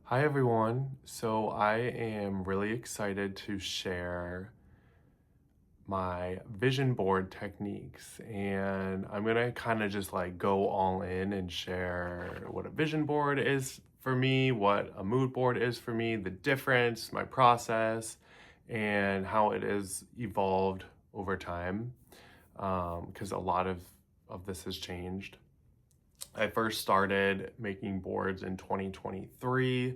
Hi everyone. So I am really excited to share my vision board techniques, and I'm going to kind of just like go all in and share what a vision board is for me, what a mood board is for me, the difference, my process, and how it has evolved over time, because a lot of this has changed. I first started making boards in 2023.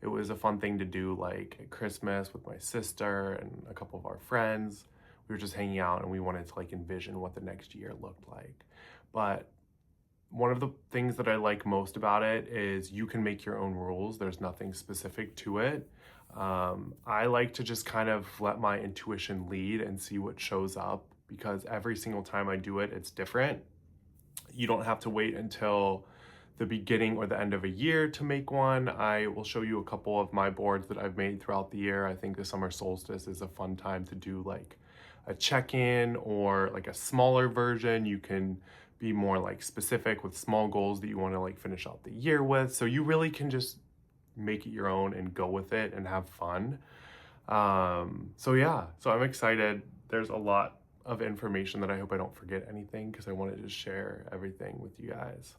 It was a fun thing to do like at Christmas with my sister and a couple of our friends. We were just hanging out and we wanted to like envision what the next year looked like. But one of the things that I like most about it is you can make your own rules. There's nothing specific to it. I like to just kind of let my intuition lead and see what shows up because every single time I do it, it's different. You don't have to wait until the beginning or the end of a year to make one. I will show you a couple of my boards that I've made throughout the year. I think the summer solstice is a fun time to do like a check-in or like a smaller version. You can be more like specific with small goals that you want to like finish out the year with. So you really can just make it your own and go with it and have fun. So I'm excited. There's a lot of information that I hope I don't forget anything because I wanted to share everything with you guys.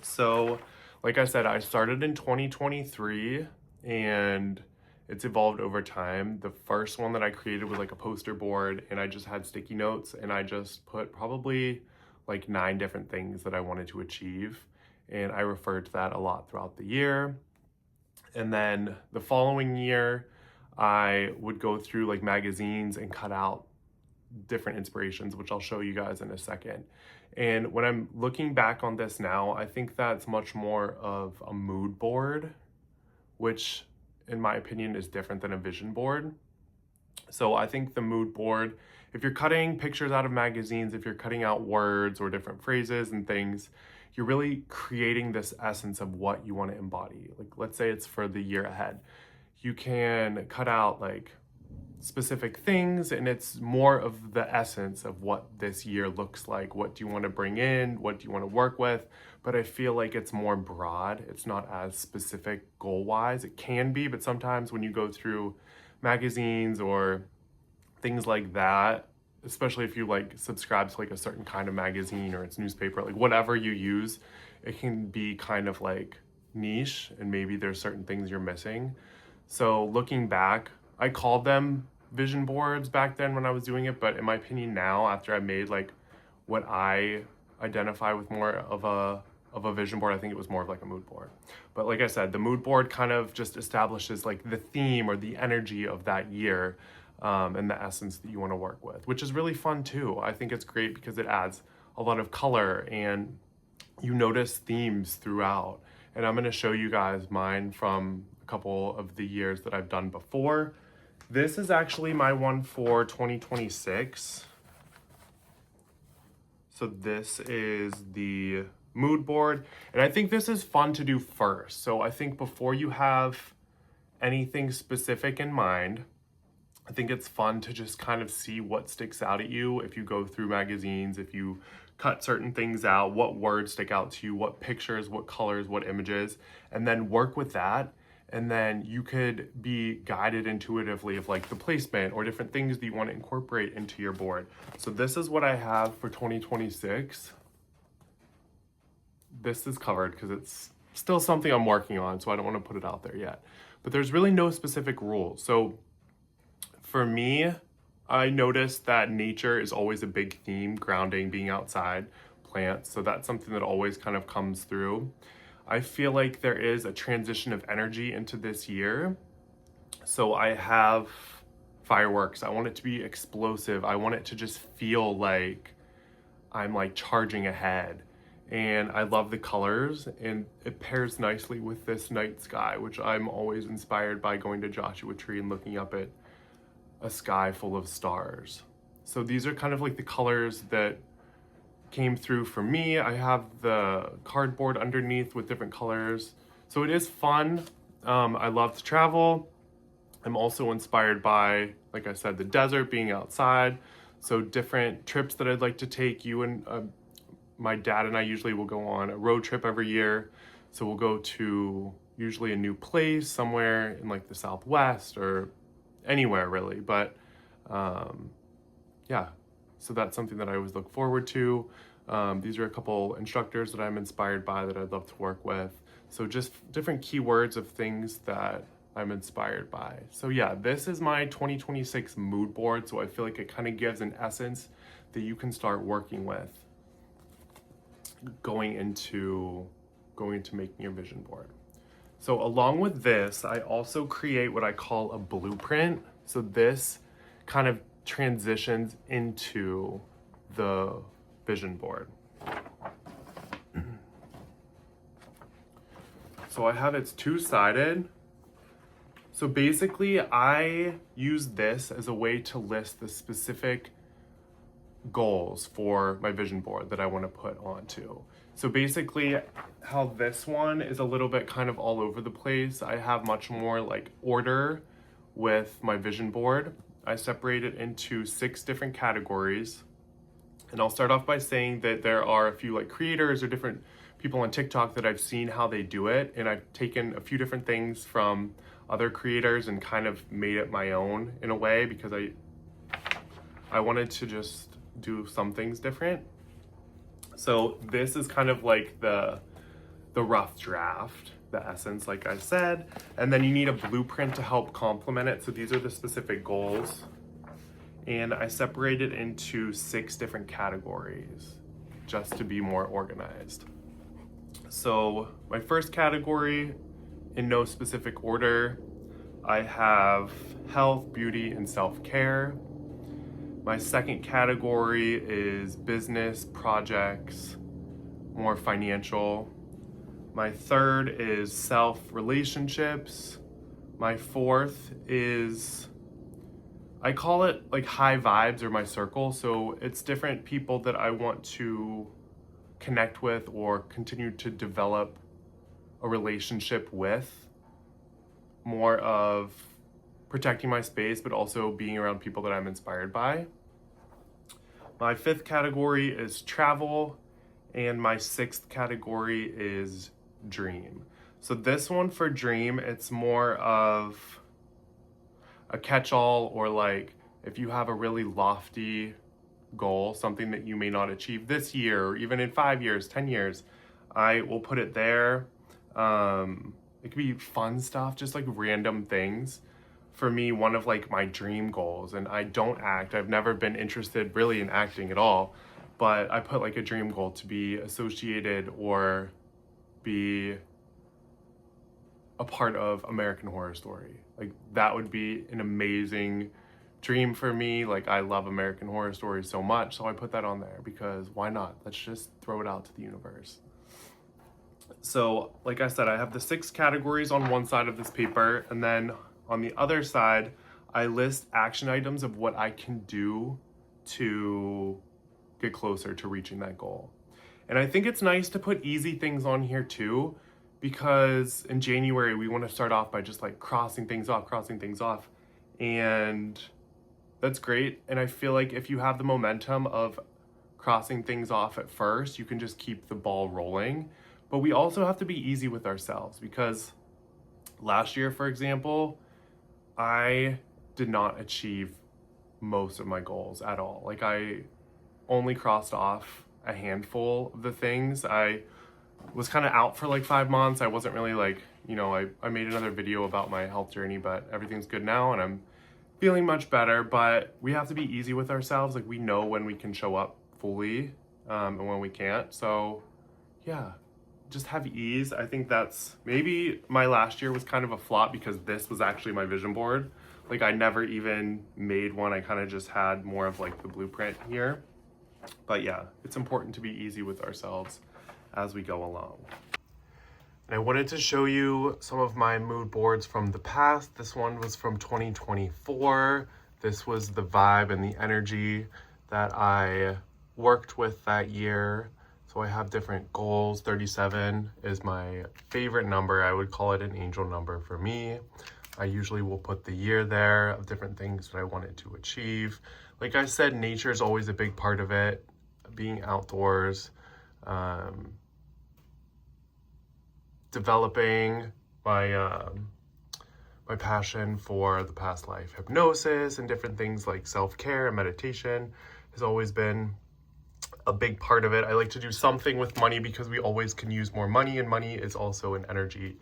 So, like I said, I started in 2023 and it's evolved over time. The first one that I created was like a poster board and I just had sticky notes and I just put probably like 9 different things that I wanted to achieve. And I referred to that a lot throughout the year. And then the following year, I would go through like magazines and cut out different inspirations, which I'll show you guys in a second. And when I'm looking back on this now, I think that's much more of a mood board, which in my opinion is different than a vision board. So I think the mood board, if you're cutting pictures out of magazines, if you're cutting out words or different phrases and things, you're really creating this essence of what you want to embody. Like, let's say it's for the year ahead. You can cut out like specific things and it's more of the essence of what this year looks like. What do you want to bring in? What do you want to work with? But I feel like it's more broad. It's not as specific goal wise. It can be, but sometimes when you go through magazines or things like that, especially if you like subscribe to like a certain kind of magazine or it's newspaper, like whatever you use, it can be kind of like niche and maybe there's certain things you're missing. So looking back, I called them vision boards back then when I was doing it, but in my opinion now, after I made like what I identify with more of a vision board, I think it was more of like a mood board. But like I said, the mood board kind of just establishes like the theme or the energy of that year, and the essence that you want to work with, which is really fun too. I think it's great because it adds a lot of color and you notice themes throughout. And I'm going to show you guys mine from a couple of the years that I've done before. This is actually my one for 2026. So this is the mood board. And I think this is fun to do first. So I think before you have anything specific in mind, I think it's fun to just kind of see what sticks out at you if you go through magazines, if you cut certain things out, what words stick out to you, what pictures, what colors, what images, and then work with that. And then you could be guided intuitively of like the placement or different things that you want to incorporate into your board. So this is what I have for 2026. This is covered because it's still something I'm working on, so I don't want to put it out there yet. But there's really no specific rules. So for me, I noticed that nature is always a big theme, grounding, being outside, plants. So that's something that always kind of comes through. I feel like there is a transition of energy into this year. So I have fireworks. I want it to be explosive. I want it to just feel like I'm like charging ahead. And I love the colors and it pairs nicely with this night sky, which I'm always inspired by going to Joshua Tree and looking up at a sky full of stars. So these are kind of like the colors that came through for me. I have the cardboard underneath with different colors. So it is fun. I love to travel. I'm also inspired by, like I said, the desert, being outside. So different trips that I'd like to take. You and my dad and I usually will go on a road trip every year. So we'll go to usually a new place somewhere in like the Southwest or anywhere really. But yeah, so that's something that I always look forward to. These are a couple instructors that I'm inspired by that I'd love to work with. So just different keywords of things that I'm inspired by. So yeah, this is my 2026 mood board. So I feel like it kind of gives an essence that you can start working with going into making your vision board. So along with this, I also create what I call a blueprint. So this kind of transitions into the vision board. So I have it's two-sided. So basically I use this as a way to list the specific goals for my vision board that I want to put onto. So basically how this one is a little bit kind of all over the place. I have much more like order with my vision board. I separate it into 6 different categories. And I'll start off by saying that there are a few like creators or different people on TikTok that I've seen how they do it. And I've taken a few different things from other creators and kind of made it my own in a way, because I wanted to just do some things different. So this is kind of like the rough draft, the essence, like I said, and then you need a blueprint to help complement it. So these are the specific goals, and I separate it into 6 different categories just to be more organized. So my first category, in no specific order, I have health, beauty, and self-care. My second category is business, projects, more financial. My third is self-relationships. My fourth is, I call it like high vibes, or my circle. So it's different people that I want to connect with or continue to develop a relationship with. More of protecting my space, but also being around people that I'm inspired by. My 5th category is travel, and my 6th category is dream. So this one for dream, it's more of a catch-all, or like if you have a really lofty goal, something that you may not achieve this year or even in 5 years, 10 years, I will put it there. It could be fun stuff, just like random things. For me, one of like my dream goals, and I don't act, I've never been interested really in acting at all, but I put like a dream goal to be associated or be a part of American Horror Story. Like that would be an amazing dream for me. Like I love American Horror Story so much, so I put that on there because why not? Let's just throw it out to the universe. So like I said, I have the 6 categories on one side of this paper, and then on the other side, I list action items of what I can do to get closer to reaching that goal. And I think it's nice to put easy things on here too, because in January, we want to start off by just like crossing things off. And that's great. And I feel like if you have the momentum of crossing things off at first, you can just keep the ball rolling. But we also have to be easy with ourselves, because last year, for example, I did not achieve most of my goals at all. Like I only crossed off a handful of the things. I was kind of out for like 5 months. I wasn't really like, I made another video about my health journey, but everything's good now and I'm feeling much better. But we have to be easy with ourselves. Like we know when we can show up fully and when we can't. So yeah, just have ease. I think that's maybe my last year was kind of a flop because this was actually my vision board. Like I never even made one. I kind of just had more of like the blueprint here. But yeah, it's important to be easy with ourselves as we go along. And I wanted to show you some of my mood boards from the past. This one was from 2024. This was the vibe and the energy that I worked with that year. So I have different goals. 37 is my favorite number. I would call it an angel number for me. I usually will put the year there of different things that I wanted to achieve. Like I said, nature is always a big part of it. Being outdoors, developing my passion for the past life hypnosis and different things like self-care and meditation has always been a big part of it. I like to do something with money because we always can use more money, and money is also an energy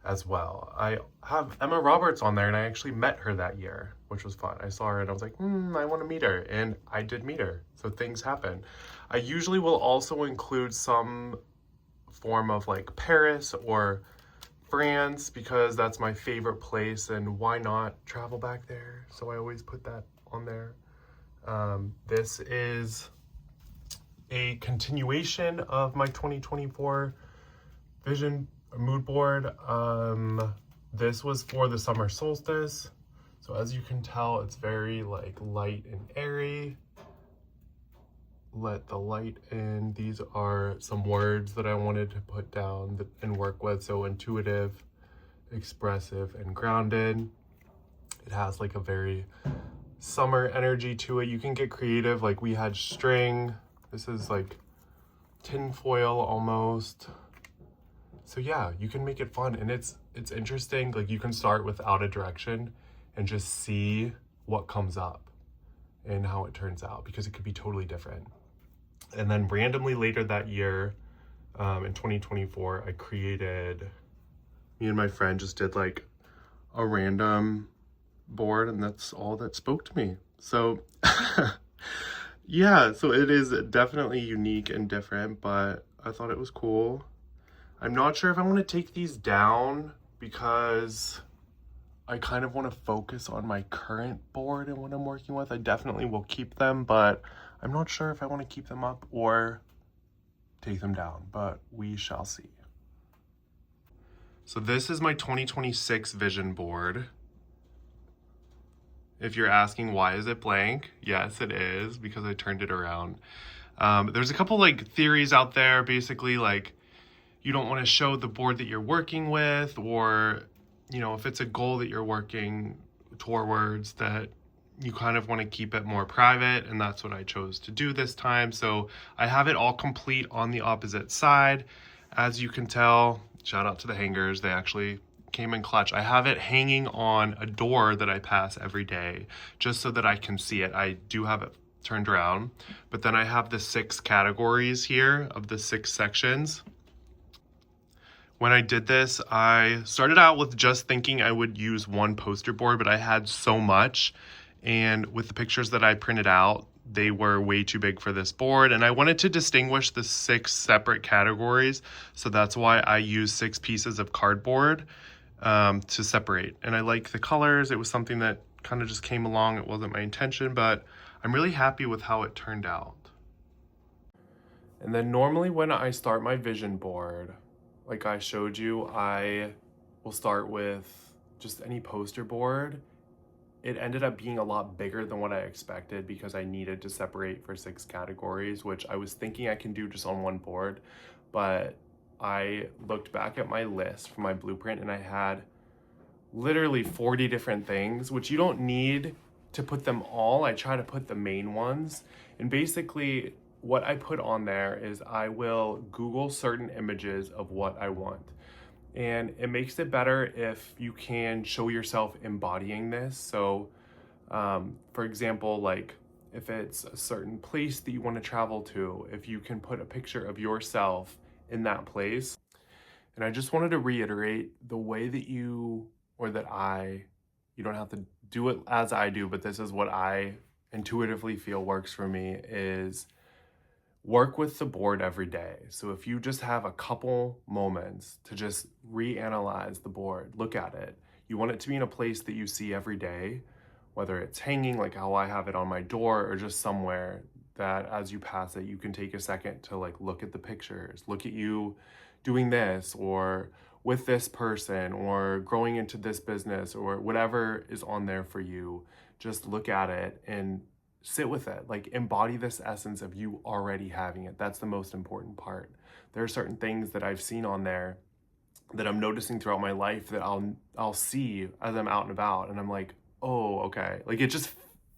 as well. I have Emma Roberts on there, and I actually met her that year, which was fun. I saw her and I was like, I want to meet her, and I did meet her. So things happen. I usually will also include some form of like Paris or France because that's my favorite place, and why not travel back there? So I always put that on there. This is a continuation of my 2024 vision mood board. This was for the summer solstice. So as you can tell, it's very like light and airy. Let the light in. These are some words that I wanted to put down and work with. So intuitive, expressive, and grounded. It has like a very summer energy to it. You can get creative. Like we had string. This is like tinfoil almost. So yeah, you can make it fun, and it's interesting. Like you can start without a direction and just see what comes up and how it turns out, because it could be totally different. And then randomly later that year, in 2024, me and my friend just did like a random board, and that's all that spoke to me. So yeah, so it is definitely unique and different, but I thought it was cool. I'm not sure if I want to take these down because I kind of want to focus on my current board and what I'm working with. I definitely will keep them, but I'm not sure if I want to keep them up or take them down, but we shall see. So this is my 2026 vision board. If you're asking why is it blank, yes, it is, because I turned it around. There's a couple like theories out there, basically like you don't want to show the board that you're working with, or if it's a goal that you're working towards, that you kind of want to keep it more private, and that's what I chose to do this time. So I have it all complete on the opposite side. As you can tell, shout out to the hangers, they actually came in clutch. I have it hanging on a door that I pass every day just so that I can see it. I do have it turned around, but then I have the 6 categories here of the 6 sections. When I did this, I started out with just thinking I would use one poster board, but I had so much, and with the pictures that I printed out, they were way too big for this board, and I wanted to distinguish the 6 separate categories, so that's why I used 6 pieces of cardboard to separate. And I like the colors. It was something that kind of just came along. It wasn't my intention, but I'm really happy with how it turned out. And then normally when I start my vision board, like I showed you, I will start with just any poster board. It ended up being a lot bigger than what I expected because I needed to separate for 6 categories, which I was thinking I can do just on one board. But I looked back at my list for my blueprint, and I had literally 40 different things, which you don't need to put them all. I try to put the main ones. And basically what I put on there is I will Google certain images of what I want. And it makes it better if you can show yourself embodying this. So for example, like if it's a certain place that you want to travel to, if you can put a picture of yourself in that place. And I just wanted to reiterate the way that you don't have to do it as I do, but this is what I intuitively feel works for me, is work with the board every day. So if you just have a couple moments to just reanalyze the board, look at it. You want it to be in a place that you see every day, whether it's hanging like how I have it on my door, or just somewhere that as you pass it, you can take a second to like look at the pictures, look at you doing this, or with this person, or growing into this business, or whatever is on there for you. Just look at it and sit with it. Like embody this essence of you already having it. That's the most important part. There are certain things that I've seen on there that I'm noticing throughout my life that I'll see as I'm out and about, and I'm like, oh, okay. Like it just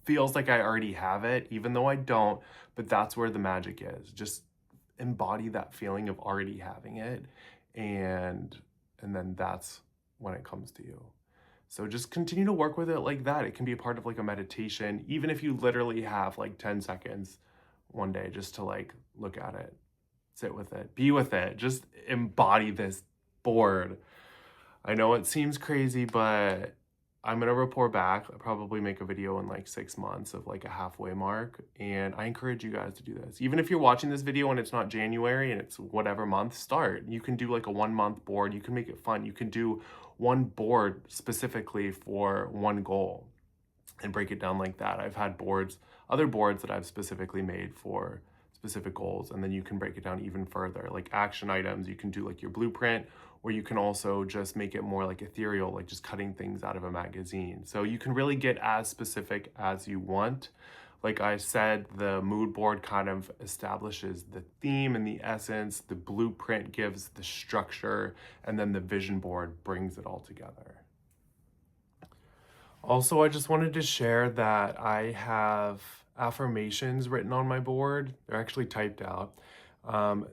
feels like I already have it, even though I don't. But that's where the magic is. Just embody that feeling of already having it, and then that's when it comes to you. So just continue to work with it like that. It can be a part of like a meditation, even if you literally have like 10 seconds one day just to like look at it, sit with it, be with it, just embody this board. I know it seems crazy, but I'm gonna report back. I'll probably make a video in like 6 months of like a halfway mark. And I encourage you guys to do this. Even if you're watching this video and it's not January and it's whatever month, start. You can do like a 1 month board. You can make it fun. You can do one board specifically for one goal and break it down like that. I've had boards, other boards that I've specifically made for specific goals, and then you can break it down even further, like action items. You can do like your blueprint, or you can also just make it more like ethereal, like just cutting things out of a magazine. So you can really get as specific as you want. Like I said, the mood board kind of establishes the theme and the essence, the blueprint gives the structure, and then the vision board brings it all together. Also, I just wanted to share that I have affirmations written on my board. They're actually typed out.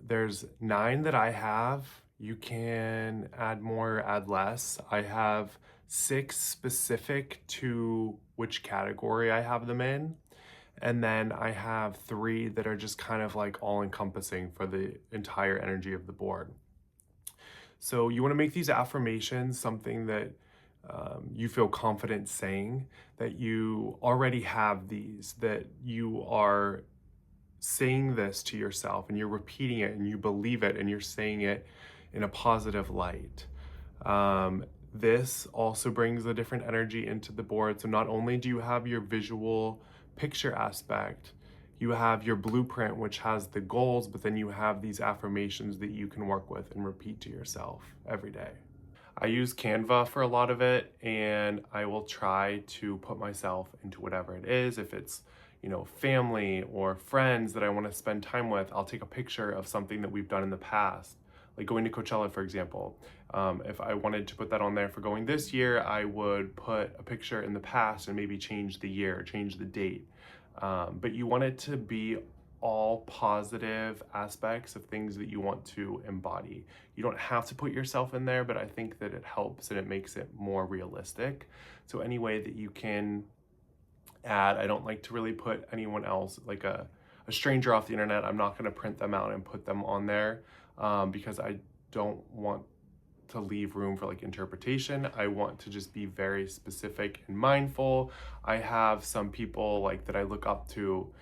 There's 9 that I have. You can add more, add less. I have 6 specific to which category I have them in. And then I have 3 that are just kind of like all encompassing for the entire energy of the board. So you want to make these affirmations something that you feel confident saying, that you already have these, that you are saying this to yourself and you're repeating it and you believe it and you're saying it in a positive light. This also brings a different energy into the board. So not only do you have your visual picture aspect, you have your blueprint, which has the goals, but then you have these affirmations that you can work with and repeat to yourself every day. I use Canva for a lot of it, and I will try to put myself into whatever it is. If it's, family or friends that I want to spend time with, I'll take a picture of something that we've done in the past, like going to Coachella, for example. If I wanted to put that on there for going this year, I would put a picture in the past and maybe change the year, change the date. But you want it to be all positive aspects of things that you want to embody. You don't have to put yourself in there, but I think that it helps and it makes it more realistic. So any way that you can add, I don't like to really put anyone else, like a stranger off the internet. I'm not going to print them out and put them on there because I don't want to leave room for like interpretation. I want to just be very specific and mindful. I have some people like that I look up to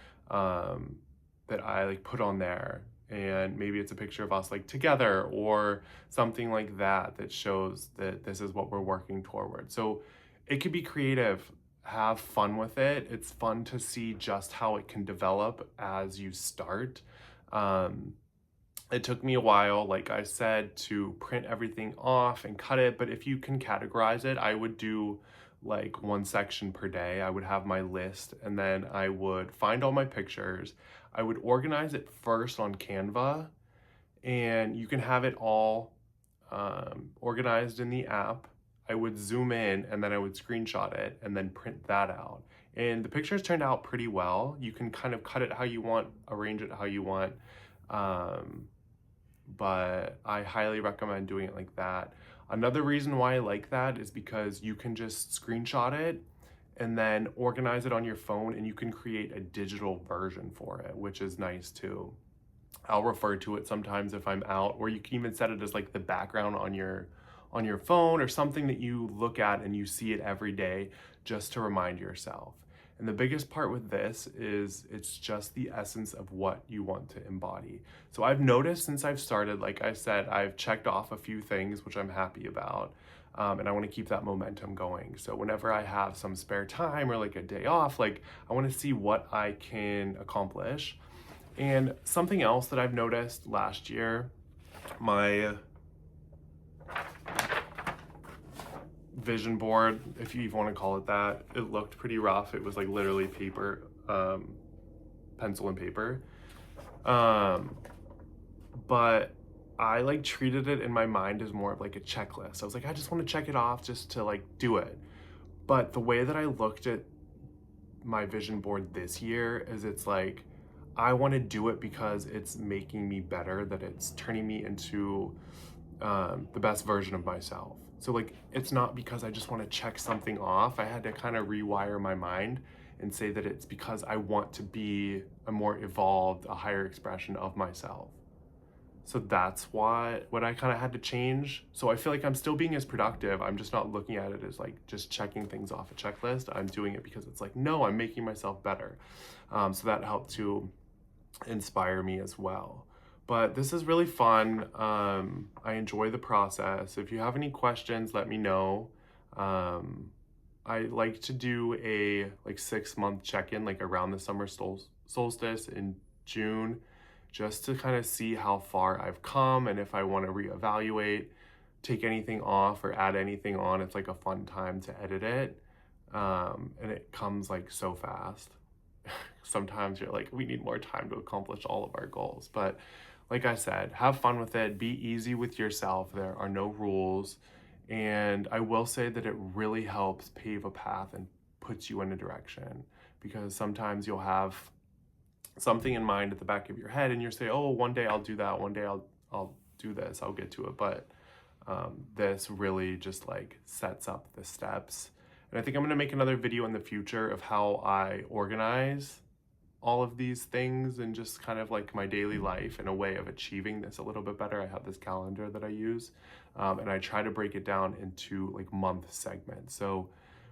that I like put on there, and maybe it's a picture of us like together or something like that that shows that this is what we're working toward. So it could be creative, have fun with it. It's fun to see just how it can develop as you start. It took me a while, like I said, to print everything off and cut it, but if you can categorize it, I would do like one section per day. I would have my list, and then I would find all my pictures. I would organize it first on Canva, and you can have it all organized in the app. I would zoom in and then I would screenshot it and then print that out. And the pictures turned out pretty well. You can kind of cut it how you want, arrange it how you want. But I highly recommend doing it like that. Another reason why I like that is because you can just screenshot it and then organize it on your phone, and you can create a digital version for it, which is nice too. I'll refer to it sometimes if I'm out, or you can even set it as like the background on your phone, or something that you look at and you see it every day just to remind yourself. And the biggest part with this is it's just the essence of what you want to embody. So I've noticed since I've started, like I said, I've checked off a few things, which I'm happy about. And I want to keep that momentum going. So whenever I have some spare time or like a day off, like I want to see what I can accomplish. And something else that I've noticed last year, my vision board, if you even want to call it that, it looked pretty rough. It was like literally paper, pencil and paper. But I like treated it in my mind as more of like a checklist. I was like, I just want to check it off just to like do it. But the way that I looked at my vision board this year is it's like, I want to do it because it's making me better, that it's turning me into the best version of myself. So like, it's not because I just want to check something off. I had to kind of rewire my mind and say that it's because I want to be a more evolved, a higher expression of myself. So that's what I kind of had to change. So I feel like I'm still being as productive. I'm just not looking at it as like just checking things off a checklist. I'm doing it because it's like, no, I'm making myself better. So that helped to inspire me as well. But this is really fun. I enjoy the process. If you have any questions, let me know. I like to do a like 6-month check-in, like around the summer solstice in June, just to kind of see how far I've come and if I want to reevaluate, take anything off or add anything on. It's like a fun time to edit it. And it comes like so fast. Sometimes you're like, we need more time to accomplish all of our goals. But like I said, have fun with it. Be easy with yourself. There are no rules. And I will say that it really helps pave a path and puts you in a direction, because sometimes you'll have something in mind at the back of your head and you say, oh, one day I'll do that. One day I'll do this. I'll get to it. But this really just like sets up the steps. And I think I'm going to make another video in the future of how I organize all of these things and just kind of like my daily life in a way of achieving this a little bit better. I have this calendar that I use, and I try to break it down into like month segments. So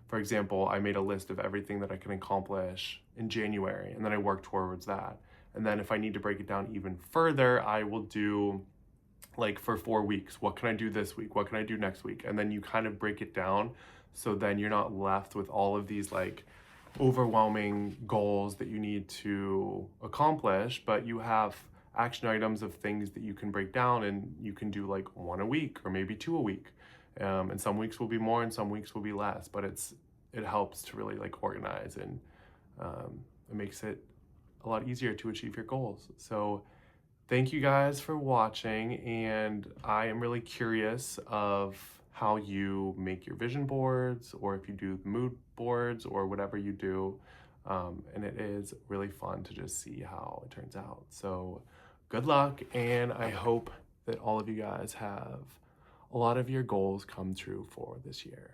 for example, I made a list of everything that I can accomplish in January, and then I work towards that. And then if I need to break it down even further, I will do like for 4 weeks, what can I do this week? What can I do next week? And then you kind of break it down. So then you're not left with all of these like overwhelming goals that you need to accomplish, but you have action items of things that you can break down, and you can do like 1 a week or maybe 2 a week. And some weeks will be more and some weeks will be less, but it helps to really like organize, and it makes it a lot easier to achieve your goals. So thank you guys for watching, and I am really curious of how you make your vision boards, or if you do mood boards or whatever you do. And it is really fun to just see how it turns out. So good luck, and I hope that all of you guys have a lot of your goals come true for this year.